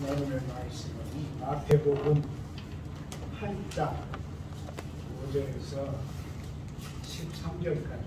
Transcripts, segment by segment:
오늘 말씀은 마태복음 8장 5절에서 13절까지.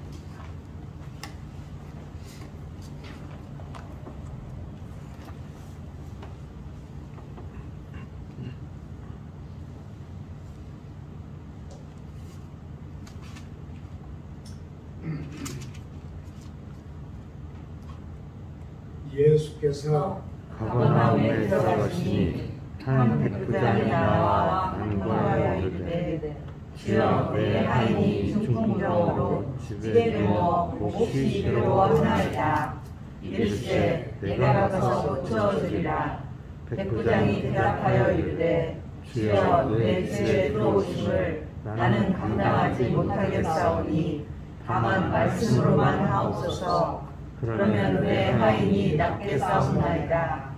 예수께서 가버나움에 들어가시니 한 백부장이 나와 간구하여 이르되 주여 내 하인이 중풍병으로 집에 누워 몹시 괴로워하나이다. 이르시되 내가 가서 고쳐주리라. 백부장이 대답하여 이르되 주여 내 집에 들어오심을 나는 감당하지 못하겠사오니 다만 말씀으로만 하옵소서. 그러면 내 하인이 낫게 싸우나이다.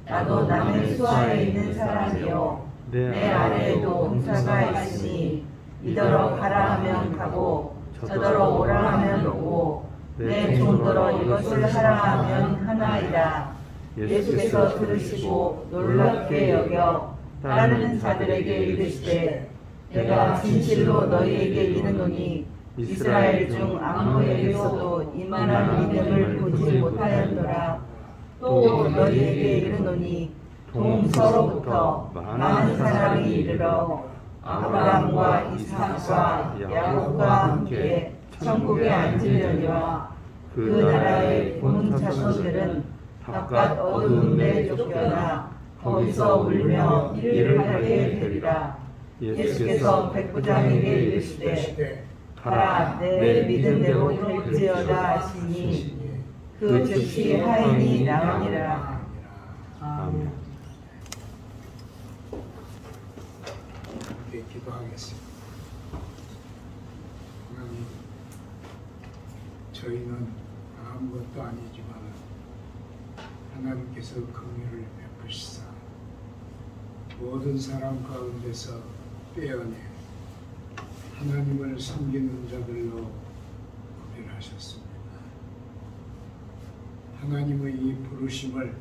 나도 남의 수하에 있는 사람이요 내 아래에도 은사가 있으니 이더러 가라 하면 가고 저더러 오라 하면 오고 내 종더러 이것을 하라 하면 하나이다. 예수께서 들으시고 놀랍게 여겨 따르는 자들에게 이르시되 내가 진실로 너희에게 이르노니 이스라엘 중 아무에게서도 이만한 믿음을 보지 못하였노라. 또 너희에게 이르노니 동서로부터 많은 사람이 이르러 아브라함과 이삭과 야곱과 함께 천국에 앉으려니와 그 나라의 본 자손들은 바깥 어두움에 쫓겨나 거기서 울며 일을 하게 되리라. 예수께서 백부장에게 이르시되 가라 내 믿음대로 될지어다 하시니 그 즉시 하인이 나으니라. 아멘. 함께 기도하겠습니다. 하나님, 저희는 아무것도 아니지만 하나님께서 긍휼을 베푸시사 모든 사람 가운데서 빼어내 하나님을 섬기는 자들로 구별하셨습니다. 하나님의 이 부르심을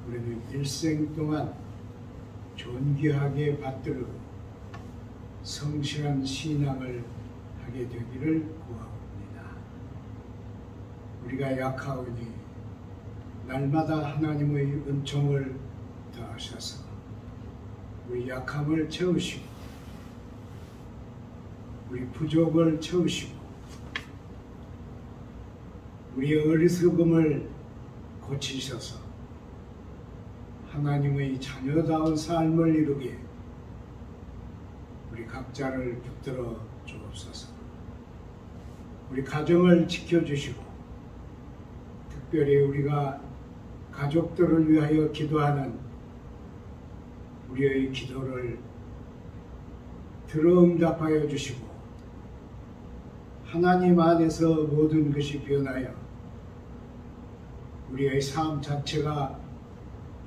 우리는 일생 동안 존귀하게 받들고 성실한 신앙을 하게 되기를 구하옵니다. 우리가 약하오니 날마다 하나님의 은총을 더하셔서 우리 약함을 채우시고 우리 부족을 채우시고 우리의 어리석음을 고치셔서 하나님의 자녀다운 삶을 이루게 우리 각자를 붙들어 주옵소서. 우리 가정을 지켜주시고 특별히 우리가 가족들을 위하여 기도하는 우리의 기도를 들어 응답하여 주시고 하나님 안에서 모든 것이 변하여 우리의 삶 자체가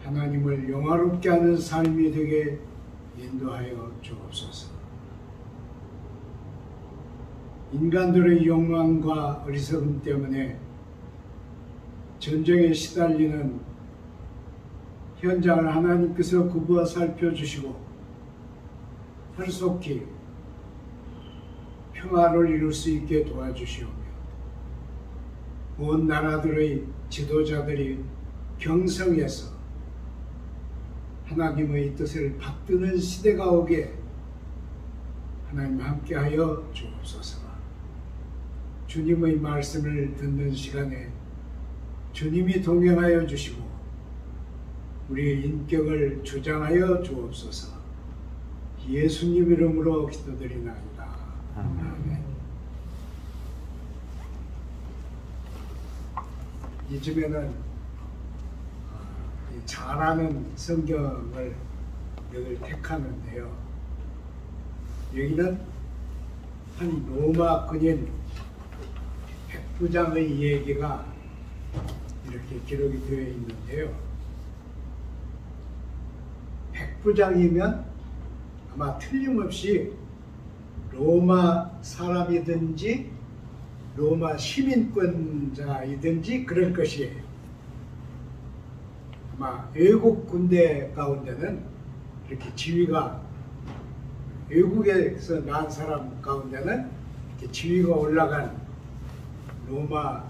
하나님을 영화롭게 하는 삶이 되게 인도하여 주옵소서. 인간들의 욕망과 어리석음 때문에 전쟁에 시달리는 현장을 하나님께서 구부어 살펴주시고 활속히 평화를 이룰 수 있게 도와주시오며 온 나라들의 지도자들이 경성해서 하나님의 뜻을 받드는 시대가 오게 하나님 함께하여 주옵소서. 주님의 말씀을 듣는 시간에 주님이 동행하여 주시고 우리의 인격을 주장하여 주옵소서. 예수님 이름으로 기도드리나이다. 아멘. 이쯤에는 잘하는 성경을 여기를 택하는데요. 여기는 한 로마 군인 백부장의 얘기가 이렇게 기록이 되어 있는데요. 백부장이면 아마 틀림없이 로마 사람이든지 로마 시민권자이든지 그럴 것이에요. 아마 외국 군대 가운데는 이렇게 지위가, 외국에서 난 사람 가운데는 이렇게 지위가 올라간 로마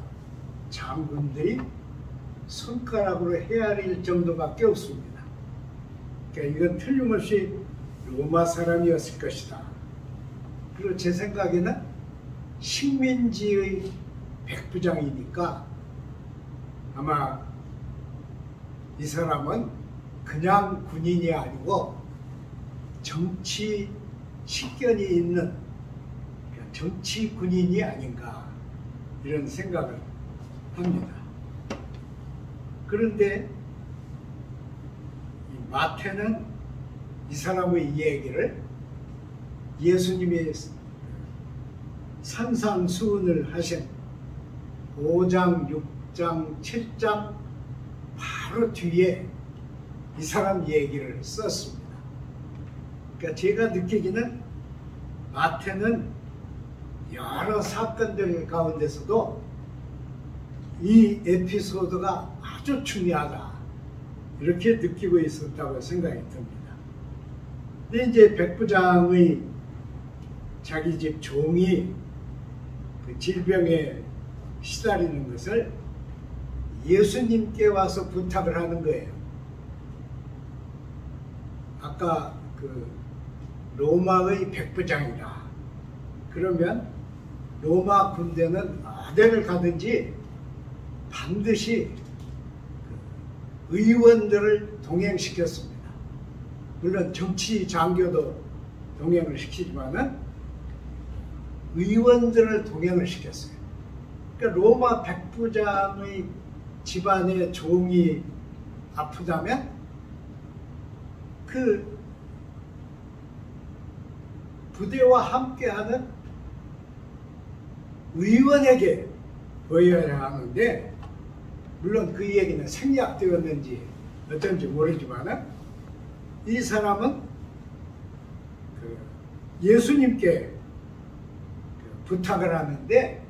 장군들이 손가락으로 헤아릴 정도밖에 없습니다. 그러니까 이건 틀림없이 로마 사람이었을 것이다. 그리고 제 생각에는 식민지의 백부장이니까 아마 이 사람은 그냥 군인이 아니고 정치 식견이 있는 정치 군인이 아닌가 이런 생각을 합니다. 그런데 이 마태는 이 사람의 얘기를 예수님이 산상수훈을 하신 5장, 6장, 7장 바로 뒤에 이 사람 얘기를 썼습니다. 그러니까 제가 느끼기는 마태는 여러 사건들 가운데서도 이 에피소드가 아주 중요하다 이렇게 느끼고 있었다고 생각이 듭니다. 근데 이제 백부장의 자기 집 종이 그 질병에 시달리는 것을 예수님께 와서 부탁을 하는 거예요. 아까 그 로마의 백부장이다. 그러면 로마 군대는 어디를 가든지 반드시 의원들을 동행시켰습니다. 물론 정치 장교도 동행을 시키지만은 의원들을 동행을 시켰어요. 그러니까 로마 백부장의 집안의 종이 아프다면 그 부대와 함께하는 의원에게 보여야 하는데, 물론 그 얘기는 생략되었는지 어쩐지 모르지만 이 사람은 그 예수님께 부탁을 하는데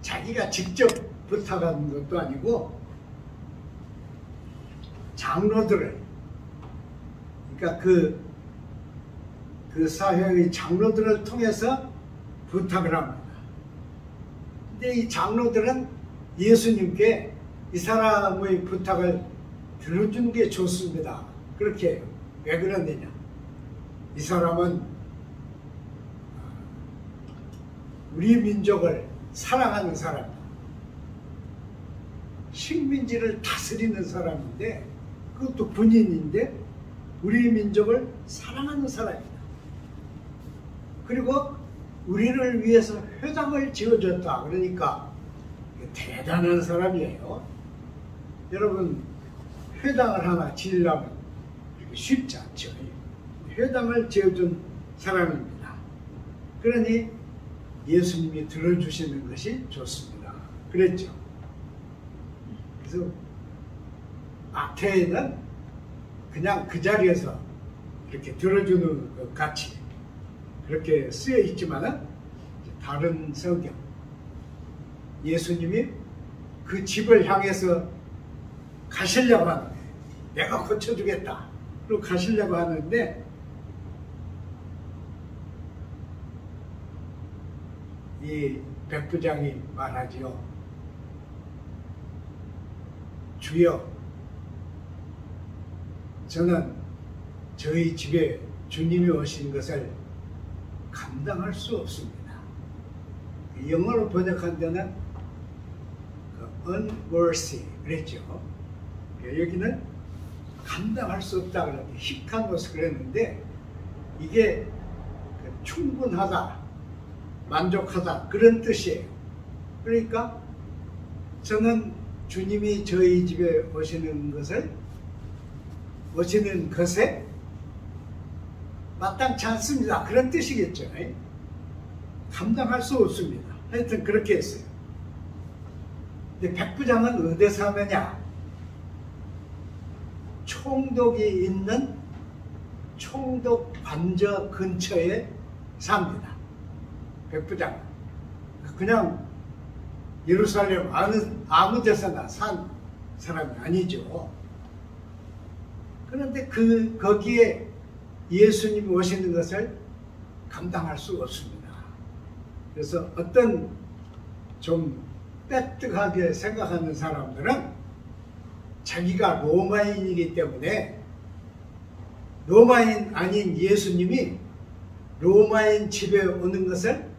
자기가 직접 부탁하는 것도 아니고 장로들을, 그러니까 그 사회의 장로들을 통해서 부탁을 합니다. 근데 이 장로들은 예수님께 이 사람의 부탁을 들어주는 게 좋습니다. 그렇게 해요. 왜 그러느냐? 이 사람은 우리 민족을 사랑하는 사람이다. 식민지를 다스리는 사람인데, 그것도 군인인데 우리 민족을 사랑하는 사람이다. 그리고 우리를 위해서 회당을 지어줬다. 그러니까 대단한 사람이에요. 여러분, 회당을 하나 지으려면 이렇게 쉽지 않죠. 회당을 지어준 사람입니다. 그러니 예수님이 들어주시는 것이 좋습니다. 그랬죠. 그래서 마태에는 그냥 그 자리에서 이렇게 들어주는 것 같이 그렇게 쓰여 있지만은 다른 성경, 예수님이 그 집을 향해서 가시려고 하는 거예요. 내가 고쳐주겠다. 그리고 가시려고 하는데 이 백부장이 말하지요. 주여, 저는 저희 집에 주님이 오신 것을 감당할 수 없습니다. 영어로 번역한 데는 unworthy 그랬죠. 여기는 감당할 수 없다 그랬는데, 히카노스 그랬는데 이게 충분하다, 만족하다 그런 뜻이에요. 그러니까 저는 주님이 저희 집에 오시는 것에 마땅치 않습니다. 그런 뜻이겠죠. 감당할 수 없습니다. 하여튼 그렇게 했어요. 근데 백부장은 어디서 하느냐? 총독이 있는 총독 관저 근처에 삽니다. 백부장. 그냥 예루살렘 아무 데서나 산 사람이 아니죠. 그런데 거기에 예수님이 오시는 것을 감당할 수 없습니다. 그래서 어떤 좀 빼뜨하게 생각하는 사람들은 자기가 로마인이기 때문에 로마인 아닌 예수님이 로마인 집에 오는 것을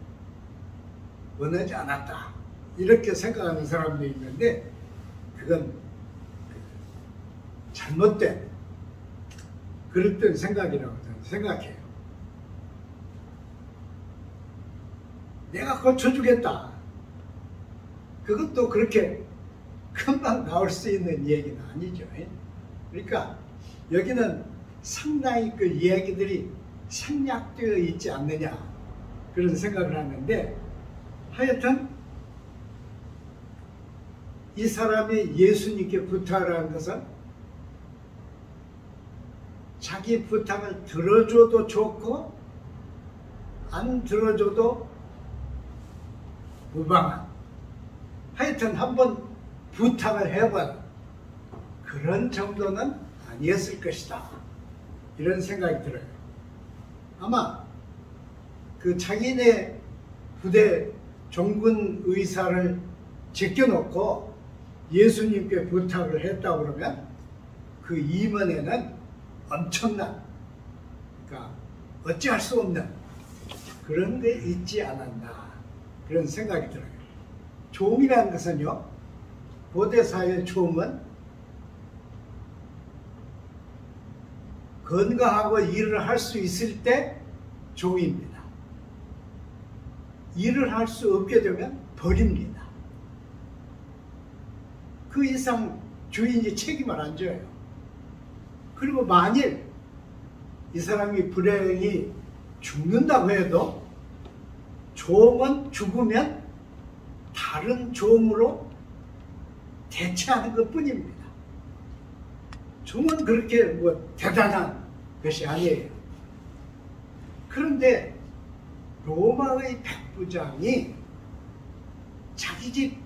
원하지 않았다, 이렇게 생각하는 사람도 있는데 그건 잘못된 그릇된 생각이라고 저는 생각해요. 내가 고쳐주겠다, 그것도 그렇게 금방 나올 수 있는 얘기는 아니죠. 그러니까 여기는 상당히 그 이야기들이 생략되어 있지 않느냐, 그런 생각을 하는데, 하여튼 이 사람이 예수님께 부탁을 한 것은 자기 부탁을 들어줘도 좋고 안 들어줘도 무방한, 하여튼 한번 부탁을 해본 그런 정도는 아니었을 것이다, 이런 생각이 들어요. 아마 그 자기네 부대 종군 의사를 제껴놓고 예수님께 부탁을 했다고 그러면 그 임원에는 엄청난, 그러니까 어찌할 수 없는 그런 게 있지 않았나, 그런 생각이 들어요. 종이라는 것은요, 고대사의 종은 건강하고 일을 할 수 있을 때 종입니다. 일을 할 수 없게 되면 버립니다. 그 이상 주인이 책임을 안 져요. 그리고 만일 이 사람이 불행히 죽는다고 해도 종은 죽으면 다른 종으로 대체하는 것 뿐입니다. 종은 그렇게 뭐 대단한 것이 아니에요. 그런데 로마의 백부장이 자기 집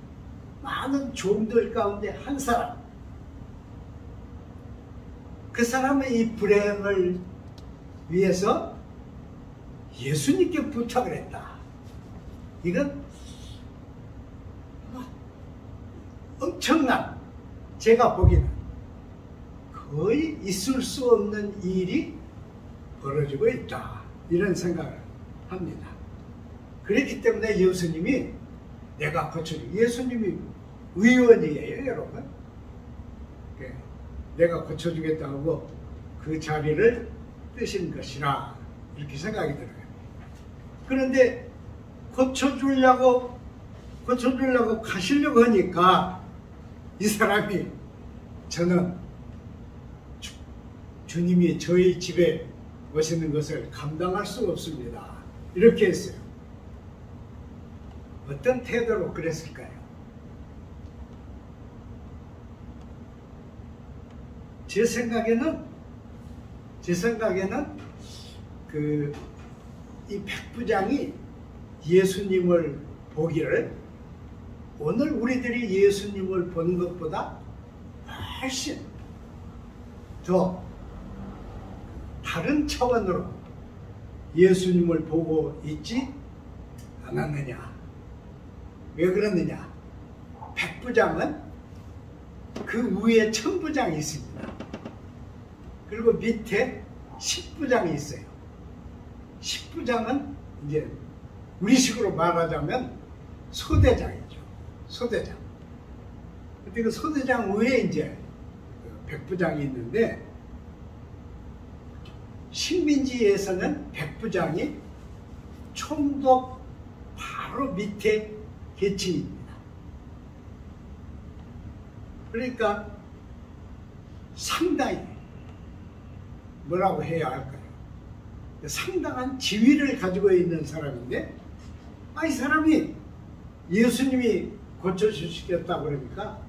많은 종들 가운데 한 사람, 그 사람의 이 불행을 위해서 예수님께 부탁을 했다. 이건 엄청난, 제가 보기에는 거의 있을 수 없는 일이 벌어지고 있다, 이런 생각을 합니다. 그렇기 때문에 예수님이 내가 고쳐주겠다, 예수님이 의원이에요, 여러분. 내가 고쳐주겠다 하고 그 자리를 뜨신 것이라, 이렇게 생각이 들어요. 그런데 고쳐주려고 가시려고 하니까 이 사람이, 저는 주님이 저희 집에 오시는 것을 감당할 수 없습니다, 이렇게 했어요. 어떤 태도로 그랬을까요? 제 생각에는 이 백부장이 예수님을 보기를 오늘 우리들이 예수님을 보는 것보다 훨씬 더 다른 차원으로 예수님을 보고 있지 않았느냐. 왜 그러느냐? 백부장은 그 위에 천부장이 있습니다. 그리고 밑에 십부장이 있어요. 십부장은 이제 우리식으로 말하자면 소대장이죠. 소대장. 근데 그 소대장 위에 이제 백부장이 있는데, 식민지에서는 백부장이 총독 바로 밑에 계층입니다. 그러니까 상당히 뭐라고 해야 할까요? 상당한 지위를 가지고 있는 사람인데, 이 사람이 예수님이 고쳐주시겠다고 그러니까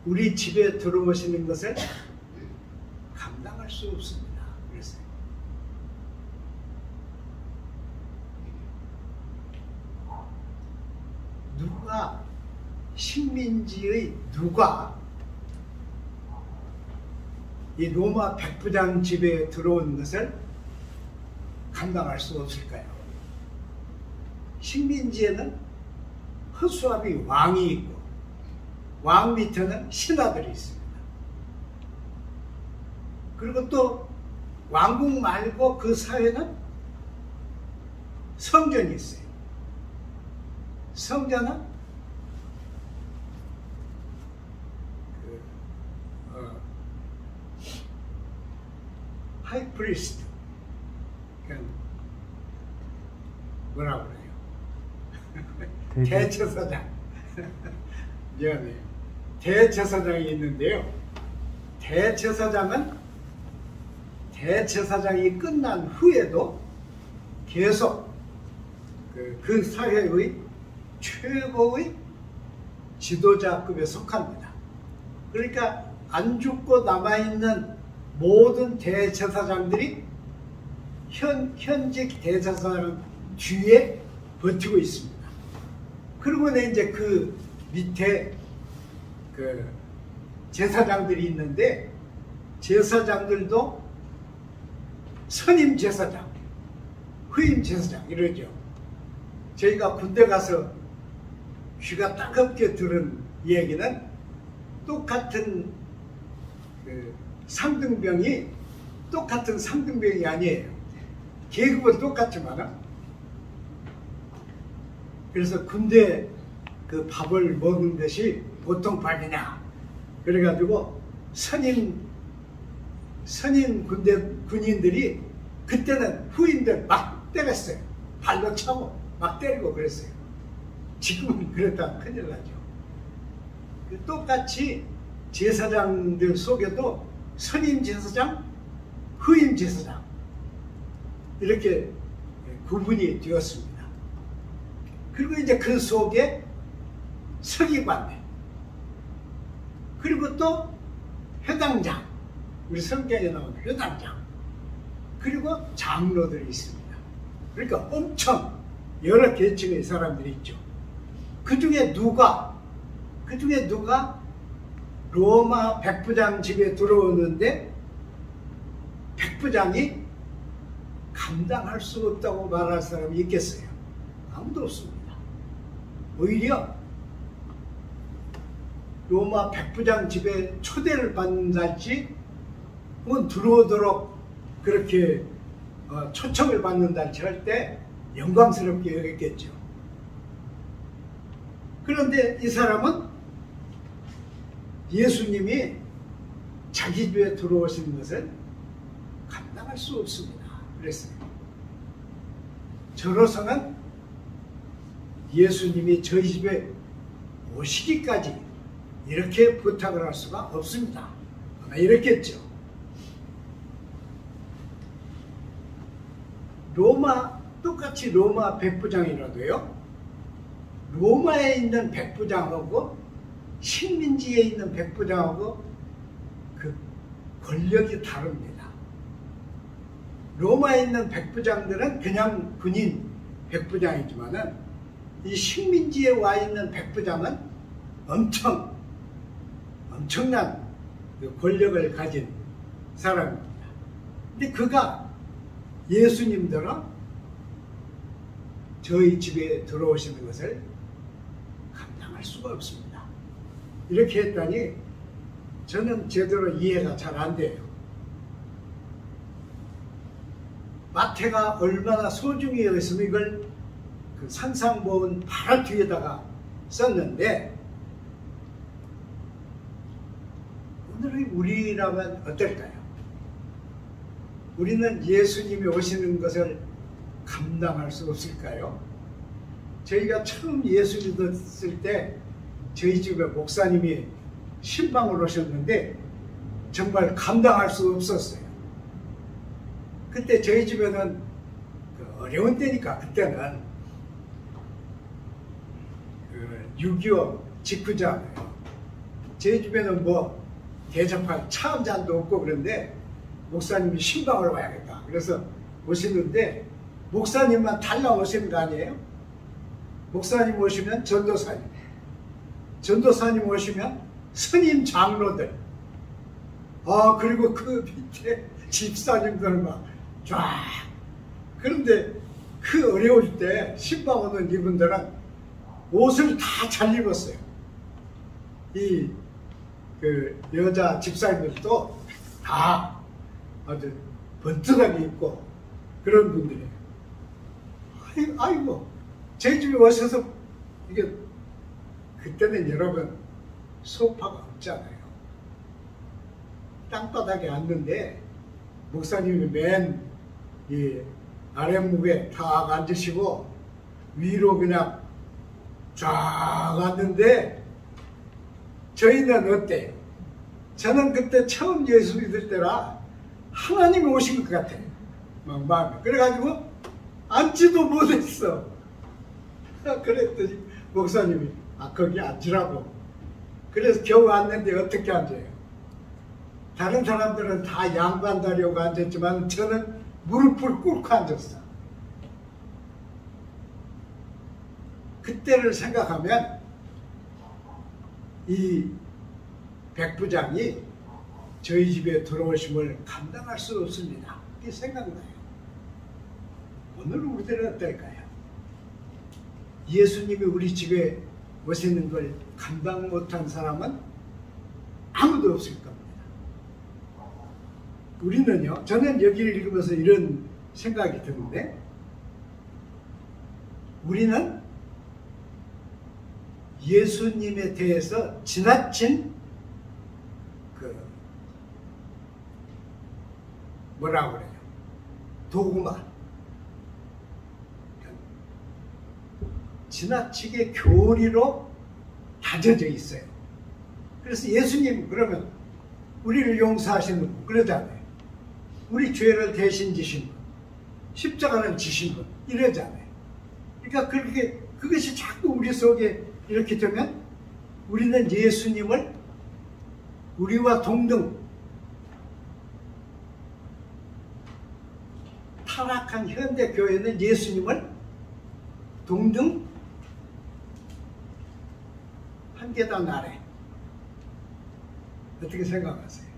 우리 집에 들어오시는 것을 감당할 수 없습니다, 그랬어요. 식민지의 누가 이 로마 백부장 집에 들어온 것을 감당할 수 없을까요? 식민지에는 허수아비 왕이 있고 왕 밑에는 신하들이 있습니다. 그리고 또 왕궁 말고 그 사회는 성전이 있어요. 성전은 하이프리스트, 그러니까 뭐라고 그래요? 대제사장. 미안해요. 대제사장이 있는데요. 대제사장이 끝난 후에도 계속 그 사회의 최고의 지도자급에 속합니다. 그러니까 안 죽고 남아있는 모든 대제사장들이 현직 대제사장 뒤에 버티고 있습니다. 그리고 이제 그 밑에 그 제사장들이 있는데, 제사장들도 선임 제사장, 후임 제사장 이러죠. 저희가 군대 가서 귀가 따갑게 들은 얘기는 똑같은 그 상등병이 똑같은 상등병이 아니에요. 계급은 똑같지만, 그래서 군대 그 밥을 먹은 것이 보통 밥이냐, 그래가지고 선임 군인들이 그때는 후임들 막 때렸어요. 발로 차고 막 때리고 그랬어요. 지금은 그랬다 큰일 나죠. 똑같이 제사장들 속에도 선임 제사장, 후임 제사장 이렇게 구분이 되었습니다. 그리고 이제 그 속에 서기관들, 그리고 또 회당장, 우리 성경에 나오는 회당장, 그리고 장로들이 있습니다. 그러니까 엄청 여러 계층의 사람들이 있죠. 그 중에 누가 로마 백부장 집에 들어오는데 백부장이 감당할 수 없다고 말할 사람이 있겠어요? 아무도 없습니다. 오히려 로마 백부장 집에 초대를 받는달지 혹은 들어오도록 그렇게 초청을 받는달지 할 때 영광스럽게 여겼겠죠. 그런데 이 사람은 예수님이 자기 집에 들어오신 것을 감당할 수 없습니다. 그랬어요. 저로서는 예수님이 저희 집에 오시기까지 이렇게 부탁을 할 수가 없습니다. 아마 이랬겠죠. 똑같이 로마 백부장이라도요, 로마에 있는 백부장하고 식민지에 있는 백부장하고 그 권력이 다릅니다. 로마에 있는 백부장들은 그냥 군인 백부장이지만은 이 식민지에 와 있는 백부장은 엄청난 권력을 가진 사람입니다. 근데 그가 예수님들은 저희 집에 들어오시는 것을 감당할 수가 없습니다. 이렇게 했다니 저는 제대로 이해가 잘 안 돼요. 마태가 얼마나 소중히 여겼으면 이걸 그 산상보훈 바로 뒤에다가 썼는데, 오늘의 우리라면 어떨까요? 우리는 예수님이 오시는 것을 감당할 수 없을까요? 저희가 처음 예수 믿었을 때 저희 집에 목사님이 신방을 오셨는데 정말 감당할 수 없었어요. 그때 저희 집에는 어려운 때니까, 그때는 6.25 직후잖아요. 저희 집에는 뭐 대접할 차 한 잔도 없고, 그런데 목사님이 신방을 와야겠다 그래서 오시는데, 목사님만 달랑 오시는 거 아니에요? 목사님 오시면 전도사님, 전도사님 오시면 스님 장로들, 그리고 그 밑에 집사님들 막 쫙. 그런데 그 어려울 때 신방 오는 이분들은 옷을 다 잘 입었어요. 그 여자 집사님들도 다 아주 번뜩하게 입고 그런 분들이에요. 아이고, 제 집에 오셔서 이게 그때는 여러분 소파가 없잖아요. 땅바닥에 앉는데 목사님이 맨 이 아랫목에 탁 앉으시고 위로 그냥 쫙 앉는데 저희는 어때요? 저는 그때 처음 예수 믿을 때라 하나님이 오신 것 같아요. 막 마음에. 그래가지고 앉지도 못했어. 그랬더니 목사님이 거기 앉으라고. 그래서 겨우 앉는데 어떻게 앉아요? 다른 사람들은 다 양반다리하고 앉았지만 저는 무릎을 꿇고 앉았어. 그때를 생각하면 이 백부장이 저희 집에 들어오심을 감당할 수 없습니다. 이게 생각나요. 오늘 우리들은 어떨까요? 예수님이 우리 집에 오시는 걸 감당 못한 사람은 아무도 없을 겁니다. 우리는요, 저는 여기를 읽으면서 이런 생각이 드는데, 우리는 예수님에 대해서 지나친 뭐라고 그래요? 도구마. 지나치게 교리로 다져져 있어요. 그래서 예수님 그러면 우리를 용서하시는 분 그러잖아요. 우리 죄를 대신 지신 분, 십자가를 지신 분 이러잖아요. 그러니까 그것이 자꾸 우리 속에 이렇게 되면 우리는 예수님을 우리와 동등 타락한 현대 교회는 예수님을 동등 한 계단 아래. 어떻게 생각하세요?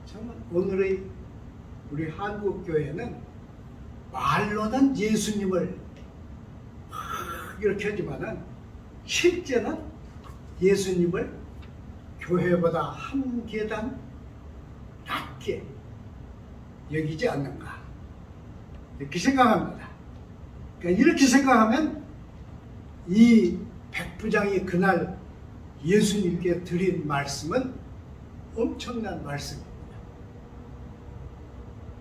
정말 오늘의 우리 한국 교회는 말로는 예수님을 이렇게 하지만은 실제는 예수님을 교회보다 한 계단 낮게 여기지 않는가 이렇게 생각합니다. 그러니까 이렇게 생각하면 이 백부장이 그날 예수님께 드린 말씀은 엄청난 말씀입니다.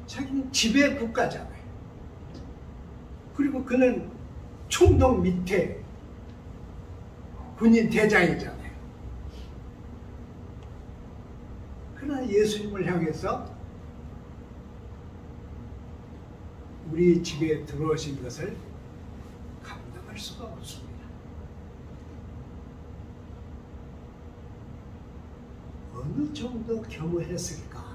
자기는 지배 국가잖아요. 그리고 그는 총독 밑에 군인 대장이잖아요. 그러나 예수님을 향해서 우리 집에 들어오신 것을 감당할 수가 없습니다. 어느 정도 겸허했을까?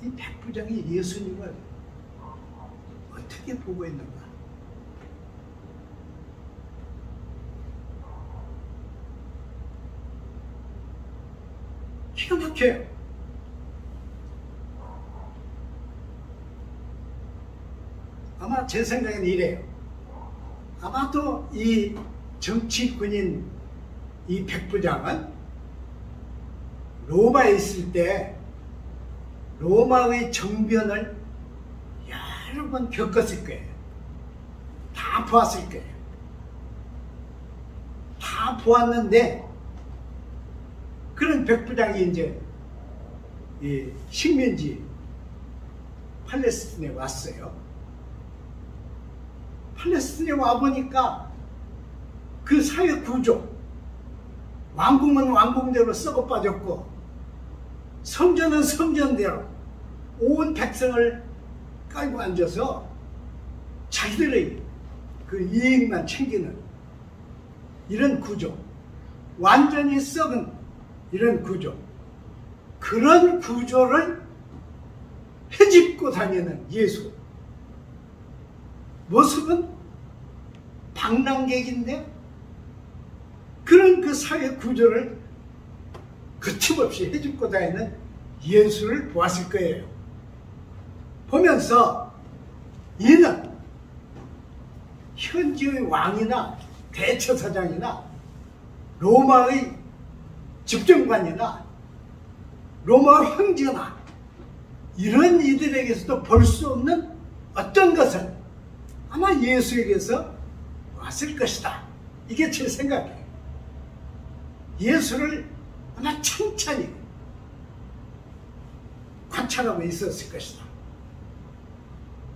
이 백부장이 예수님을 어떻게 보고 있는가? 기가 막혀요. 아마 제 생각에는 이래요. 아마도 이 정치군인 이 백부장은 로마에 있을 때 로마의 정변을 여러 번 겪었을 거예요. 다 보았을 거예요. 다 보았는데 그런 백부장이 이제 이 식민지 팔레스틴에 왔어요. 팔레스틴에 와보니까 그 사회 구조, 왕궁은 왕궁대로 썩어 빠졌고 성전은 성전대로 온 백성을 깔고 앉아서 자기들의 그 이익만 챙기는 이런 구조, 완전히 썩은 이런 구조, 그런 구조를 헤집고 다니는 예수. 모습은 방랑객인데 그런 그 사회 구조를 거침없이 해주고자 하는 예수를 보았을 거예요. 보면서 이는 현지의 왕이나 대처사장이나 로마의 집정관이나 로마 황제나 이런 이들에게서도 볼 수 없는 어떤 것을 아마 예수에게서 왔을 것이다. 이게 제 생각이에요. 예수를 아마 천천히 관찰하고 있었을 것이다.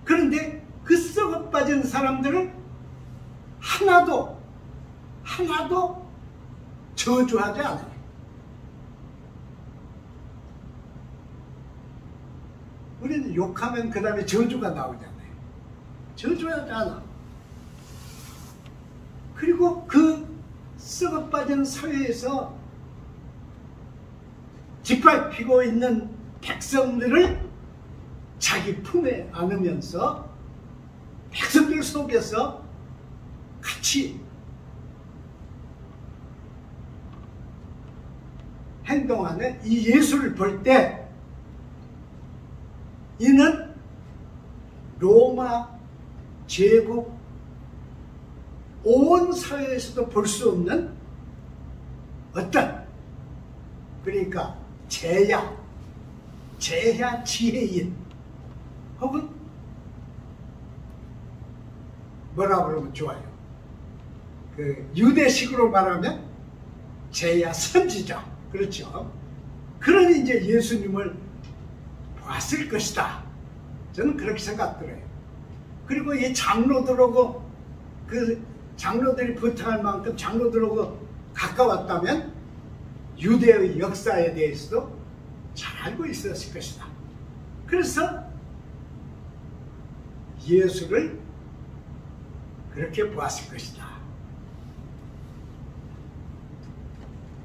그런데 그 썩어 빠진 사람들은 하나도 저주하지 않아요. 우리는 욕하면 그 다음에 저주가 나오잖아요. 저주하지 않아. 그리고 그 썩어 빠진 사회에서 짓밟히고 있는 백성들을 자기 품에 안으면서 백성들 속에서 같이 행동하는 이 예수를 볼 때 이는 로마 제국 온 사회에서도 볼 수 없는 어떤, 그러니까 제야 지혜인, 혹은 뭐라 그러면 좋아요, 그 유대식으로 말하면 제야 선지자, 그렇죠. 그런 이제 예수님을 봤을 것이다. 저는 그렇게 생각들어요. 그리고 이 장로들하고 그 장로들이 부탁할 만큼 장로들하고 가까웠다면 유대의 역사에 대해서도 잘 알고 있었을 것이다. 그래서 예수를 그렇게 보았을 것이다.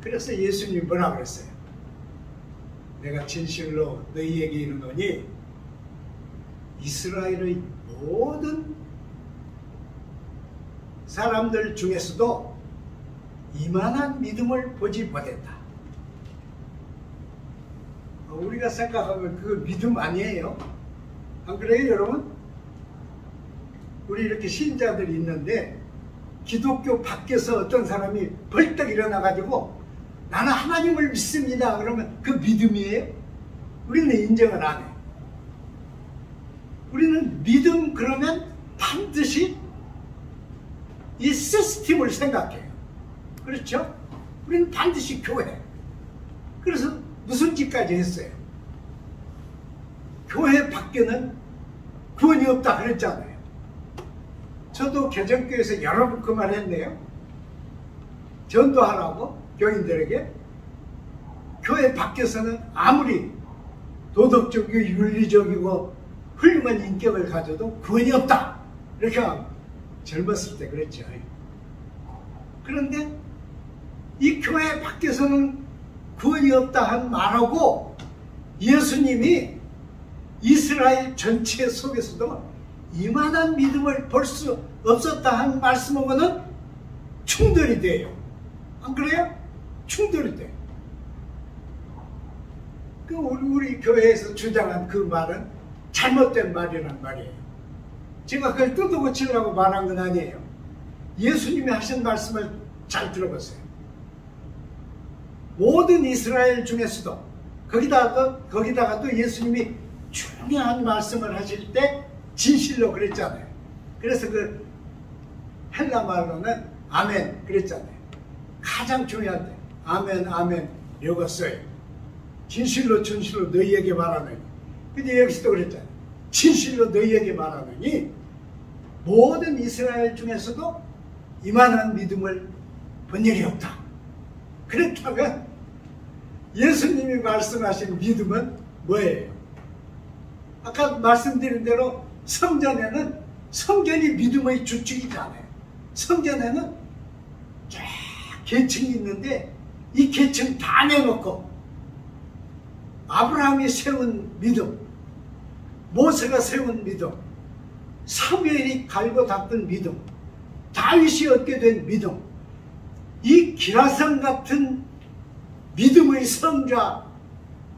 그래서 예수님이 뭐라 그랬어요? 내가 진실로 너희에게 이르노니 이스라엘의 모든 사람들 중에서도 이만한 믿음을 보지 못했다. 우리가 생각하면 그 믿음 아니에요? 안 그래요, 여러분? 우리 이렇게 신자들이 있는데 기독교 밖에서 어떤 사람이 벌떡 일어나가지고 나는 하나님을 믿습니다. 그러면 그 믿음이에요? 우리는 인정을 안 해요. 우리는 믿음 그러면 반드시 이 시스템을 생각해요. 그렇죠? 우리는 반드시 교회. 그래서 무슨 짓까지 했어요? 교회 밖에는 구원이 없다 그랬잖아요. 저도 개정교회에서 여러 번 그 말 했네요. 전도하라고 교인들에게. 교회 밖에서는 아무리 도덕적이고 윤리적이고 훌륭한 인격을 가져도 구원이 없다. 이렇게 젊었을 때 그랬죠. 그런데 이 교회 밖에서는 구원이 없다 한 말하고 예수님이 이스라엘 전체 속에서도 이만한 믿음을 볼 수 없었다 한 말씀하고는 충돌이 돼요. 안 그래요? 충돌이 돼요. 우리 교회에서 주장한 그 말은 잘못된 말이란 말이에요. 제가 그걸 뜯어고치려고 말한 건 아니에요. 예수님이 하신 말씀을 잘 들어보세요. 모든 이스라엘 중에서도 거기다가 또 예수님이 중요한 말씀을 하실 때 진실로 그랬잖아요. 그래서 그 헬라 말로는 아멘 그랬잖아요. 가장 중요한 때 아멘 아멘 읽었어요. 진실로 너희에게 말하노니. 근데 여기서도 그랬잖아요. 진실로 너희에게 말하노니 모든 이스라엘 중에서도 이만한 믿음을 본 일이 없다. 그렇다면 예수님이 말씀하신 믿음은 뭐예요? 아까 말씀드린 대로 성전에는 성전이 믿음의 주축이잖아요. 성전에는 쫙 계층이 있는데 이 계층 다 내놓고 아브라함이 세운 믿음, 모세가 세운 믿음, 사무엘이 갈고 닦은 믿음, 다윗이 얻게 된 믿음, 이 기라성 같은 믿음의 성자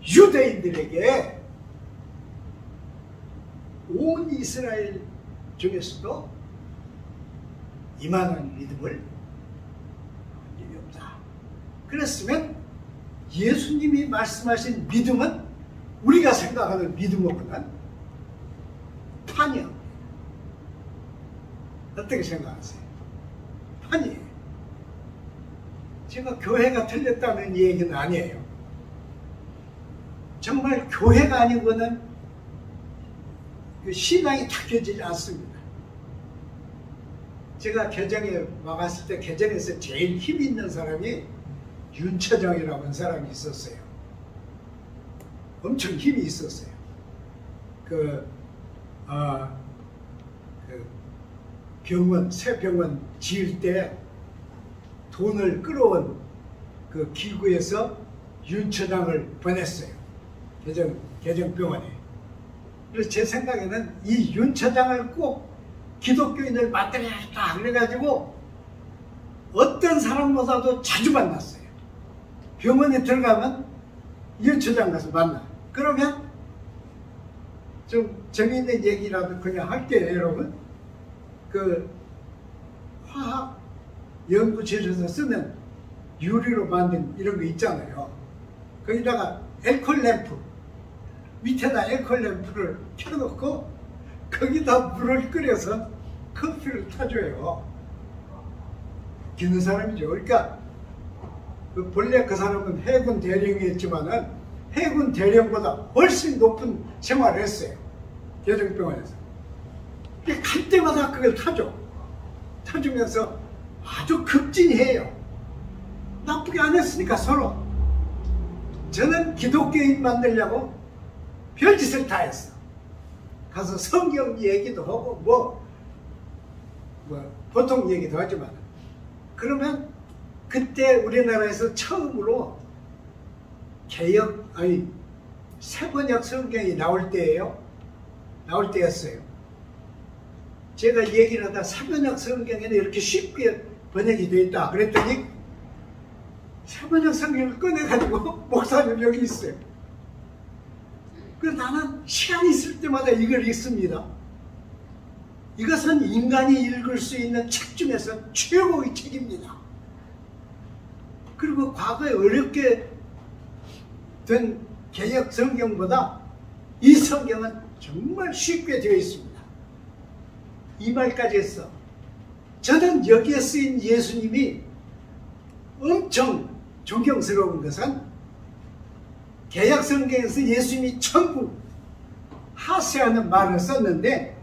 유대인들에게 온 이스라엘 중에서도 이만한 믿음을 본 적이 없다. 그랬으면 예수님이 말씀하신 믿음은 우리가 생각하는 믿음하고는 판이야. 어떻게 생각하세요? 판이에요. 제가 교회가 틀렸다는 얘기는 아니에요. 정말 교회가 아니고는 신앙이 닦여지지 않습니다. 제가 개정에 와갔을 때 개정에서 제일 힘 있는 사람이 윤처정이라고 하는 사람이 있었어요. 엄청 힘이 있었어요. 병원, 새 병원 지을 때 돈을 끌어온 그 기구에서 윤처장을 보냈어요. 개정병원에. 그래서 제 생각에는 이 윤처장을 꼭 기독교인을 만들어야겠다 그래가지고 어떤 사람보다도 자주 만났어요. 병원에 들어가면 윤처장 가서 만나. 그러면 좀 재미있는 얘기라도 그냥 할게요, 여러분. 그 화학 연구실에서 쓰는 유리로 만든 이런 거 있잖아요. 거기다가 알코올 램프, 밑에다 알코올 램프를 켜놓고 거기다 물을 끓여서 커피를 타줘요. 웃기는 사람이죠. 그러니까 본래 그 사람은 해군 대령이었지만은 해군 대령보다 훨씬 높은 생활을 했어요. 개정병원에서. 갈 때마다 그걸 타줘. 타주면서 아주 급진해요. 나쁘게 안 했으니까 서로. 저는 기독교인 만들려고 별짓을 다 했어. 가서 성경 얘기도 하고 뭐 보통 얘기도 하지만 그러면 그때 우리나라에서 처음으로 세번역 성경이 나올 때예요. 나올 때였어요. 제가 얘기를 하다 세번역 성경에는 이렇게 쉽게 번역이 되어 있다 그랬더니 세번역 성경을 꺼내가지고 목사님 여기 있어요. 그래서 나는 시간 있을 때마다 이걸 읽습니다. 이것은 인간이 읽을 수 있는 책 중에서 최고의 책입니다. 그리고 과거에 어렵게 된 개역 성경보다 이 성경은 정말 쉽게 되어 있습니다. 이 말까지 했어. 저는 여기에 쓰인 예수님이 엄청 존경스러운 것은 개역 성경에서 예수님이 천국 하세하는 말을 썼는데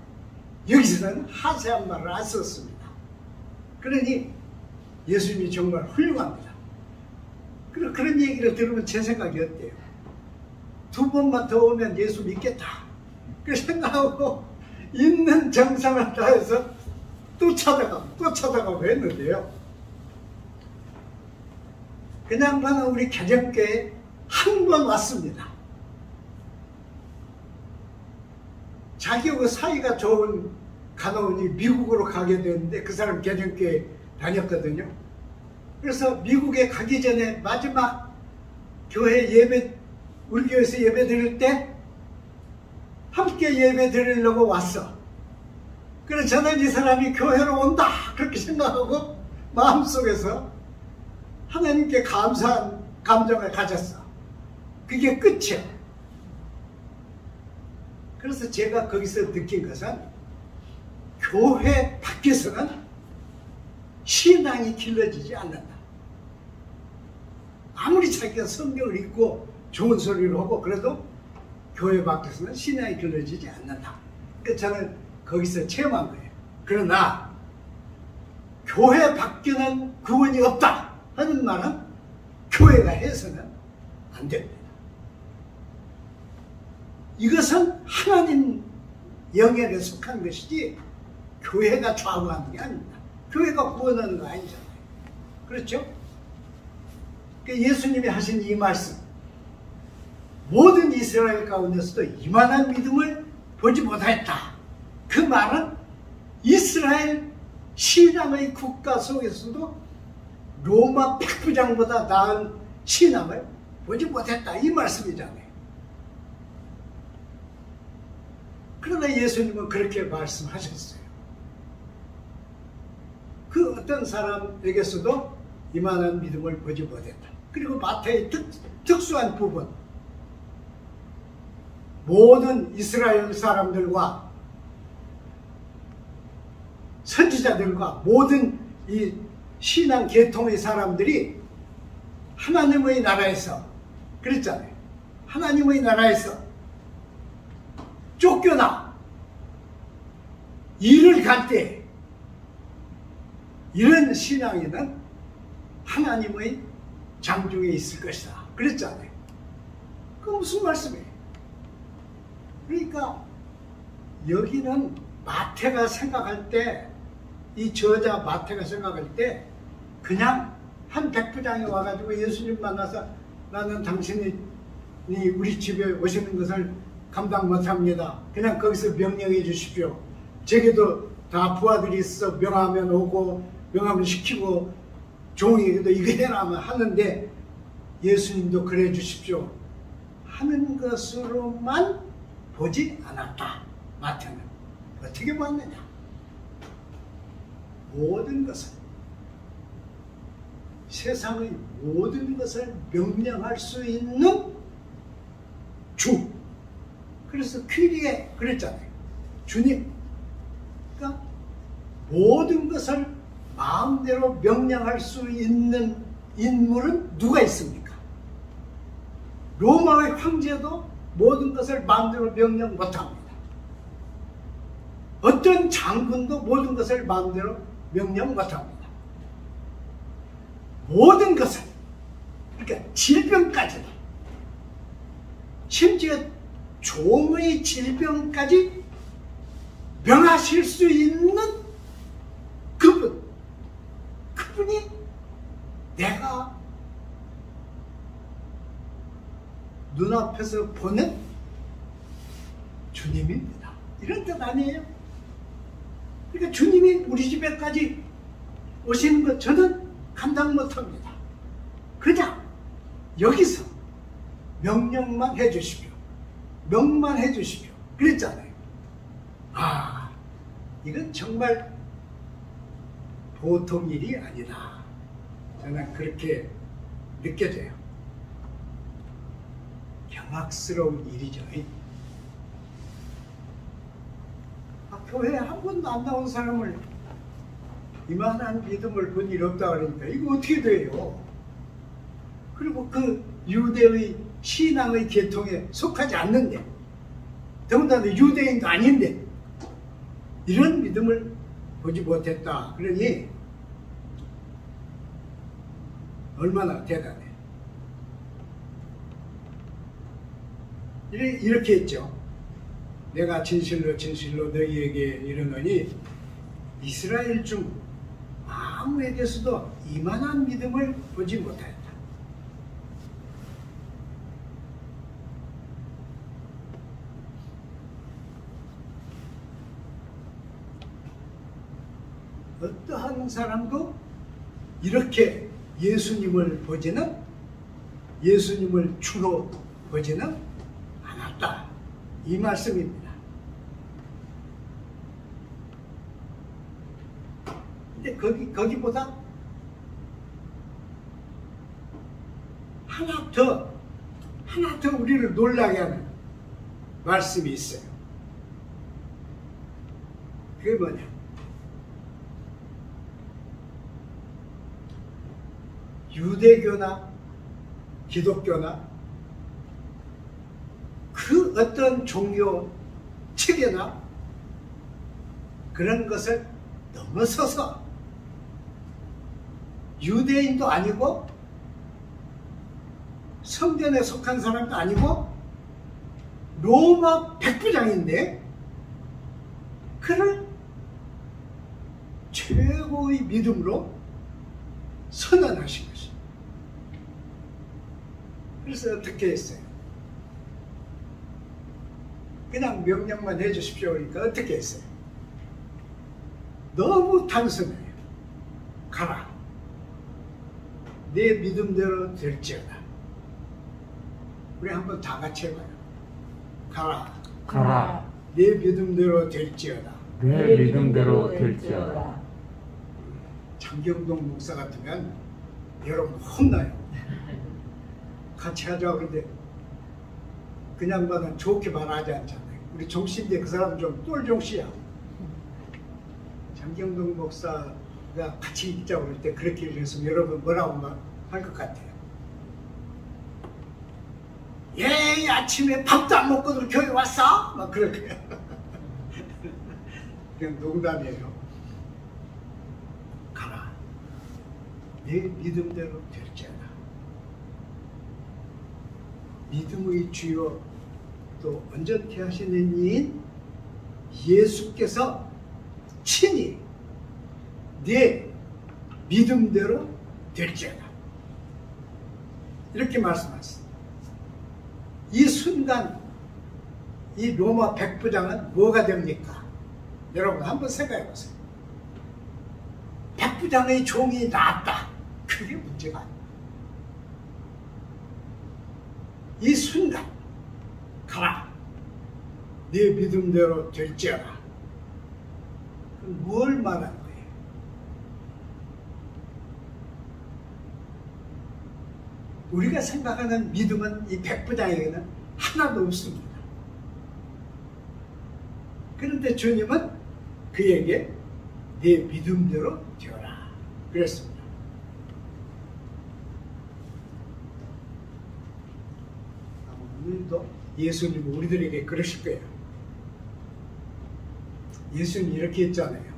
여기서는 하세한 말을 안 썼습니다. 그러니 예수님이 정말 훌륭합니다. 그런 얘기를 들으면 제 생각이 어때요? 두 번만 더 오면 예수 믿겠다. 그 생각하고 있는 정성을 다해서 또 찾아가고 했는데요. 그냥 봐는 우리 개정교회에 한 번 왔습니다. 자기하고 사이가 좋은 간호원이 미국으로 가게 되는데 그 사람 개정교회 다녔거든요. 그래서 미국에 가기 전에 마지막 교회 예배, 우리 교회에서 예배 드릴 때 함께 예배 드리려고 왔어. 그래서 저는 이 사람이 교회로 온다 그렇게 생각하고 마음속에서 하나님께 감사한 감정을 가졌어. 그게 끝이야. 그래서 제가 거기서 느낀 것은 교회 밖에서는 신앙이 길러지지 않는다. 아무리 자기가 성경을 읽고 좋은 소리를 하고 그래도 교회 밖에서는 신앙이 길러지지 않는다. 그래서 저는 거기서 체험한 거예요. 그러나 교회 밖에는 구원이 없다 하는 말은 교회가 해서는 안 됩니다. 이것은 하나님 영역에 속한 것이지 교회가 좌우하는 게 아닙니다. 교회가 구원하는 거 아니잖아요. 그렇죠? 예수님이 하신 이 말씀, 모든 이스라엘 가운데서도 이만한 믿음을 보지 못했다. 그 말은 이스라엘 신앙의 국가 속에서도 로마 백부장보다 나은 신앙을 보지 못했다 이 말씀이잖아요. 그러나 예수님은 그렇게 말씀하셨어요. 그 어떤 사람에게서도 이만한 믿음을 보지 못했다. 그리고 마태의 특수한 부분, 모든 이스라엘 사람들과 선지자들과 모든 이 신앙 계통의 사람들이 하나님의 나라에서, 그랬잖아요. 하나님의 나라에서 쫓겨나 일을 갈 때 이런 신앙인은 하나님의 장중에 있을 것이다 그랬잖아요. 그 무슨 말씀이에요? 그러니까 여기는 마태가 생각할 때, 이 저자 마태가 생각할 때 그냥 한 백부장이 와가지고 예수님 만나서 나는 당신이 우리 집에 오시는 것을 감당 못합니다. 그냥 거기서 명령해 주십시오. 제게도 다 부하들이 있어 명하면 오고 명하면 시키고 종에게도 이거 해라 하면 하는데 예수님도 그래 주십시오 하는 것으로만 보지 않았다. 마태는 어떻게 봤느냐? 모든 것을, 세상의 모든 것을 명령할 수 있는 주. 그래서 퀴리에 그랬잖아요. 주님. 그러니까 모든 것을 마음대로 명령할 수 있는 인물은 누가 있습니까? 로마의 황제도 모든 것을 마음대로 명령 못합니다. 어떤 장군도 모든 것을 마음대로 명령 못합니다. 모든 것을, 그러니까 질병까지도, 심지어 종의 질병까지 명하실 수 있는 그분이 내가 눈앞에서 보는 주님입니다. 이런 뜻 아니에요? 그러니까 주님이 우리 집에까지 오시는 것 저는 감당 못합니다. 그냥 여기서 명령만 해주십시오. 명만 해주십시오. 그랬잖아요. 아, 이건 정말 보통 일이 아니다. 저는 그렇게 느껴져요. 경악스러운 일이죠. 교회에 한 번도 안 나온 사람을 이만한 믿음을 본 일 없다 그러니까 이거 어떻게 돼요? 그리고 그 유대의 신앙의 계통에 속하지 않는데, 더군다나 유대인도 아닌데 이런 믿음을 보지 못했다. 그러니 얼마나 대단해. 이렇게 했죠. 내가 진실로 진실로 너희에게 이르노니 이스라엘 중 아무에게서도 이만한 믿음을 보지 못하였다. 어떠한 사람도 이렇게 예수님을 보지는, 예수님을 주로 보지는 않았다. 이 말씀입니다. 근데 거기보다 하나 더 우리를 놀라게 하는 말씀이 있어요. 그게 뭐냐? 유대교나 기독교나 그 어떤 종교 체계나 그런 것을 넘어서서 유대인도 아니고 성전에 속한 사람도 아니고 로마 백부장인데 그를 최고의 믿음으로 선언하신 것입니다. 그래서 어떻게 했어요? 그냥 명령만 해주십시오. 그러니까 어떻게 했어요? 너무 단순해요. 가라. 내 믿음대로 될지어다. 우리 한번 다 같이 해봐요. 가라. 가라. 내 믿음대로 될지어다. 내 믿음대로 될지어다. 장경동 목사 같으면 여러분 혼나요. 같이 하자고 그러는데 그냥 봐는 좋게 말하지 않잖아요. 우리 종씨인데 그 사람은 좀 똘종씨야. 장경동 목사가 같이 읽자고 그럴 때 그렇게 읽었으면 여러분 뭐라고 할 것 같아요. 예, 아침에 밥도 안 먹고도 교회 왔어? 막 그렇게. 그냥 농담이에요. 가라. 내 믿음대로 될지어다. 믿음의 주요 또 온전케 하시는 이인 예수께서 친히 내 믿음대로 될지어다. 이렇게 말씀하셨습니다. 이 순간 이 로마 백부장은 뭐가 됩니까? 여러분 한번 생각해 보세요. 백부장의 종이 나았다. 그게 문제가 아니에요. 이 순간 가라. 네 믿음대로 될지어다. 그럼 뭘 말하는 거예요? 우리가 생각하는 믿음은 이 백부장에게는 하나도 없습니다. 그런데 주님은 그에게 네 믿음대로 되어라 그랬습니다. 오늘도 예수님은 우리들에게 그러실 거예요. 예수님 이렇게 했잖아요.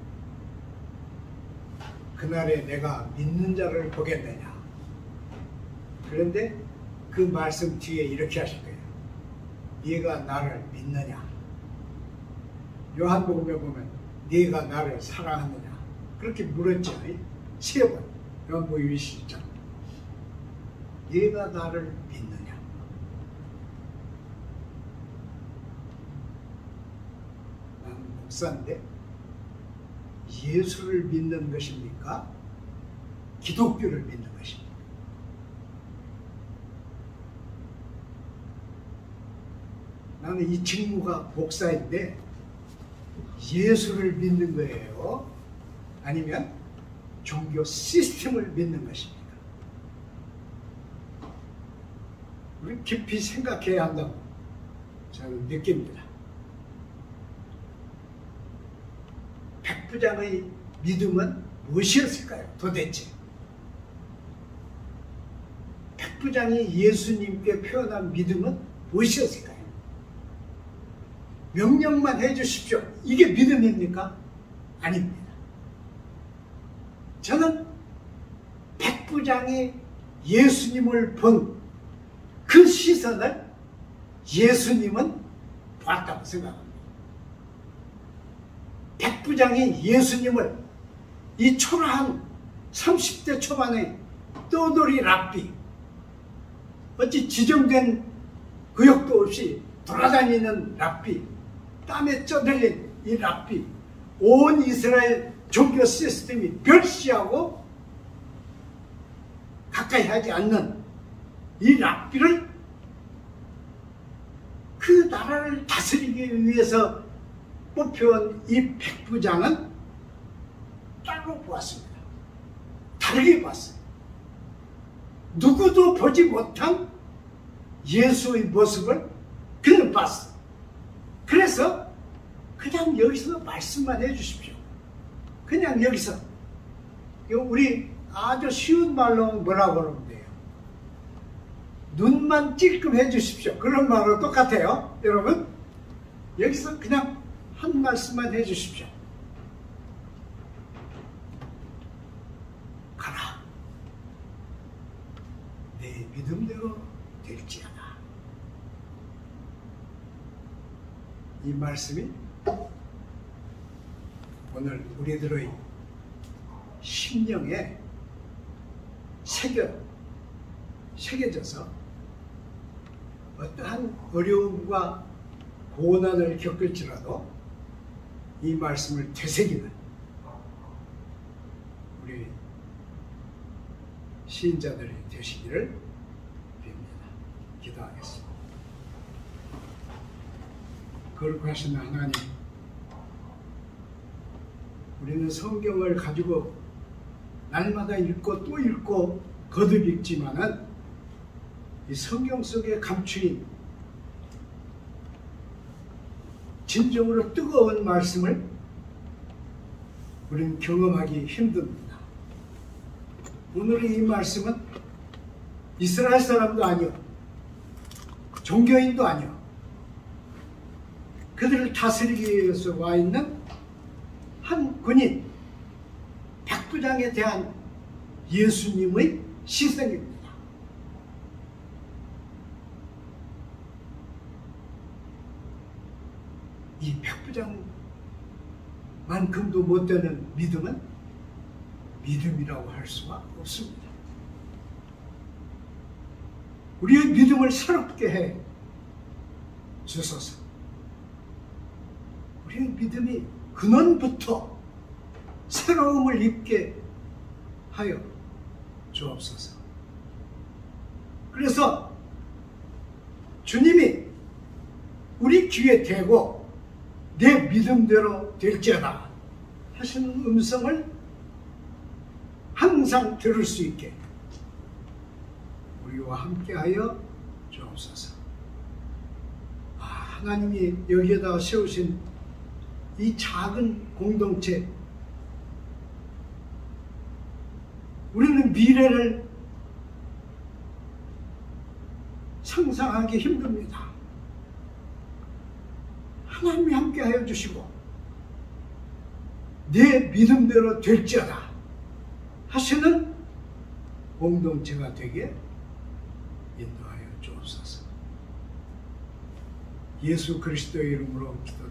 그날에 내가 믿는 자를 보겠느냐. 그런데 그 말씀 뒤에 이렇게 하실 거예요. 네가 나를 믿느냐. 요한복음에 보면 네가 나를 사랑하느냐. 그렇게 물었죠. 3번. 요한복음 21장. 네가 나를 믿느냐. 나는 목사인데 예수를 믿는 것입니까? 기독교를 믿는 것입니까? 나는 이 직무가 목사인데 예수를 믿는 거예요? 아니면 종교 시스템을 믿는 것입니까? 우리 깊이 생각해야 한다고 저는 느낍니다. 백부장의 믿음은 무엇이었을까요? 도대체 백부장이 예수님께 표현한 믿음은 무엇이었을까요? 명령만 해주십시오. 이게 믿음입니까? 아닙니다. 저는 백부장이 예수님을 본 그 시선을 예수님은 봤다고 생각합니다. 백부장이 예수님을 이 초라한 30대 초반의 떠돌이 랍비, 어찌 지정된 구역도 없이 돌아다니는 랍비, 땀에 쪄들린 이 랍비, 온 이스라엘 종교 시스템이 멸시하고 가까이 하지 않는 이 랍비를 그 나라를 다스리기 위해서 뽑혀온 이 백부장은 따로 보았습니다. 다르게 봤어요. 누구도 보지 못한 예수의 모습을 그는 봤어요. 그래서 그냥 여기서 말씀만 해주십시오. 그냥 여기서. 우리 아주 쉬운 말로 뭐라고 그러면 돼요? 눈만 찔끔 해주십시오. 그런 말로 똑같아요. 여러분 여기서 그냥 한 말씀만 해주십시오. 가라. 내 믿음대로 될지어다. 이 말씀이 오늘 우리들의 심령에 새겨져서 어떠한 어려움과 고난을 겪을지라도 이 말씀을 되새기는 우리 시인자들이 되시기를 빕니다. 기도하겠습니다. 거룩하신 하나님, 우리는 성경을 가지고 날마다 읽고 또 읽고 거듭 읽지만은 이 성경 속에 감추인 진정으로 뜨거운 말씀을 우리는 경험하기 힘듭니다. 오늘의 이 말씀은 이스라엘 사람도 아니요, 종교인도 아니요, 그들을 다스리기 위해서 와 있는 한 군인, 백부장에 대한 예수님의 시생입니다. 이 백부장만큼도 못 되는 믿음은 믿음이라고 할 수가 없습니다. 우리의 믿음을 새롭게 해 주소서. 우리의 믿음이 근원부터 새로움을 입게 하여 주옵소서. 그래서 주님이 우리 귀에 대고 내 믿음대로 될지어다 하시는 음성을 항상 들을 수 있게 우리와 함께하여 주옵소서. 하나님이 여기에다 세우신 이 작은 공동체, 우리는 미래를 상상하기 힘듭니다. 하나님이 함께하여 주시고 내 믿음대로 될지어다 하시는 공동체가 되게 인도하여 주옵소서. 예수 그리스도의 이름으로 기도드립니다.